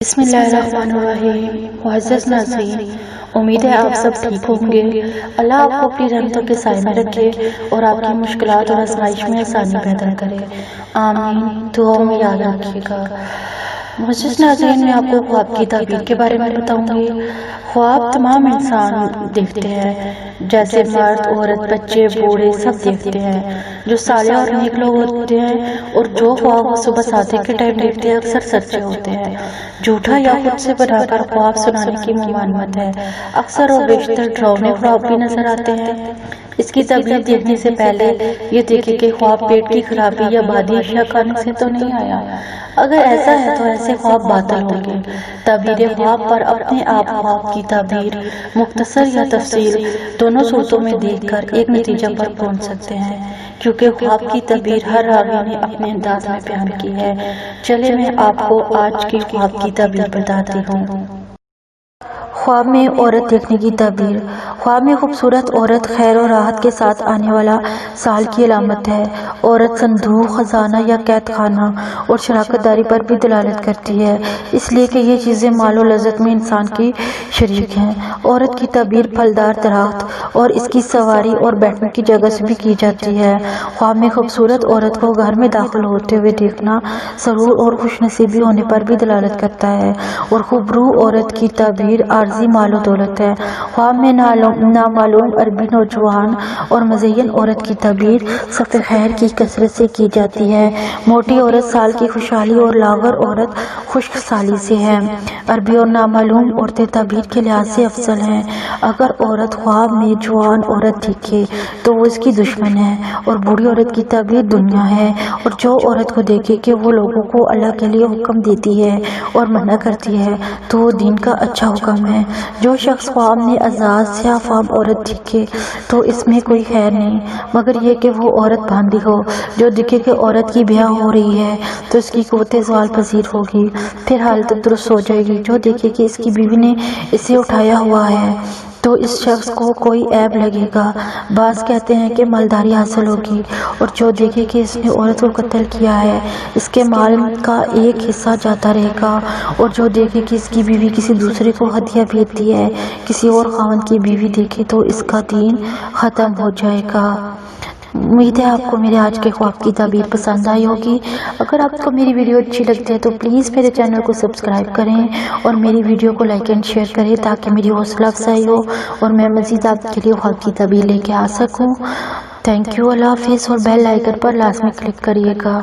بسم اللہ الرحمن الرحیم۔ معزز ناظرین، امید ہے آپ سب ٹھیک ہوں گے۔ اللہ آپ کو اپنی رحمتوں کے سائے میں رکھے اور آپ کی مشکلات اور آزمائش میں آسانی پیدا کرے، آمین۔ دعاؤں میں یاد رکھیے گا۔ معزز ناظرین، میں آپ کو خواب کی تعبیر کے بارے میں بتاؤں گی۔ خواب تمام انسان دیکھتے ہیں، جیسے مرد، عورت، بچے، بوڑھے سب دیکھتے ہیں۔ جو صالح اور نیک لوگ ہوتے ہیں اور جو خواب وہ صبح صادق کے ٹائم دیکھتے ہیں اکثر سچے ہوتے ہیں۔ جھوٹا یا خود سے بنا کر خواب سنانے کی ممانعت ہے۔ اکثر و بیشتر ڈراؤنے خواب بھی نظر آتے ہیں۔ اس کی تعبیر دیکھنے سے پہلے یہ دیکھیں کہ خواب پیٹ کی خرابی یا بادی اشیاء کھانے سے تو نہیں آیا۔ اگر ایسا ہے تو ایسے خواب باطل ہوں گے۔ تعبیر خواب پر اپنے آپ خواب کی تعبیر مختصر یا تفصیل دونوں صورتوں میں دیکھ کر ایک نتیجہ پر پہنچ سکتے ہیں، کیونکہ خواب کی تعبیر ہر راوی نے اپنے انداز میں بیان کی ہے۔ چلے میں آپ کو آج کی خواب کی تعبیر بتاتی ہوں۔ خواب میں عورت دیکھنے کی تعبیر۔ خواب میں خوبصورت عورت خیر و راحت کے ساتھ آنے والا سال کی علامت ہے۔ عورت صندوق، خزانہ یا قید خانہ اور شراکت داری پر بھی دلالت کرتی ہے، اس لیے کہ یہ چیزیں مال و لذت میں انسان کی شریک ہیں۔ عورت کی تعبیر پھلدار درخت اور اس کی سواری اور بیٹھنے کی جگہ سے بھی کی جاتی ہے۔ خواب میں خوبصورت عورت کو گھر میں داخل ہوتے ہوئے دیکھنا سرور اور خوش نصیبی ہونے پر بھی دلالت کرتا ہے، اور خوبرو عورت کی تعبیر عارضی مال و دولت ہے۔ خواب میں نامعلوم عربی نوجوان اور مزین عورت کی تعبیر صفِ خیر کی کثرت سے کی جاتی ہے۔ موٹی عورت سال کی خوشحالی اور لاغر عورت خشک سالی سے ہے۔ عربی اور نامعلوم عورتیں تعبیر کے لحاظ سے افضل ہیں۔ اگر عورت خواب میں جوان عورت دیکھے تو وہ اس کی دشمن ہے، اور بوڑھی عورت کی تعبیر دنیا ہے، اور جو عورت کو دیکھے کہ وہ لوگوں کو اللہ کے لیے حکم دیتی ہے اور منع کرتی ہے تو وہ دین کا اچھا حکم ہے۔ جو شخص خواب میں آزاد سیاہ فام عورت دیکھے تو اس میں کوئی خیر نہیں، مگر یہ کہ وہ عورت باندھی ہو۔ جو دیکھے کہ عورت کی بیاہ ہو رہی ہے تو اس کی قوت زوال پذیر ہوگی، پھر حالت درست ہو جائے گی۔ جو دیکھے کہ اس کی بیوی نے اسے اٹھایا ہوا ہے تو اس شخص کو کوئی عیب لگے گا، بعض کہتے ہیں کہ مالداری حاصل ہوگی۔ اور جو دیکھے کہ اس نے عورت کو قتل کیا ہے، اس کے مال کا ایک حصہ جاتا رہے گا۔ اور جو دیکھے کہ اس کی بیوی کسی دوسرے کو ہدیہ بھیجتی ہے، کسی اور خاوند کی بیوی دیکھے تو اس کا دین ختم ہو جائے گا۔ امید ہے آپ کو میرے آج کے خواب کی تعبیر پسند آئی ہوگی۔ اگر آپ کو میری ویڈیو اچھی لگتی ہے تو پلیز میرے چینل کو سبسکرائب کریں اور میری ویڈیو کو لائک اینڈ شیئر کریں تاکہ میری حوصلہ افزائی ہو اور میں مزید آپ کے لیے خواب کی تعبیر لے کے آ سکوں۔ تھینک یو، اللہ حافظ، اور بیل آئیکن پر لازمی کلک کریے گا۔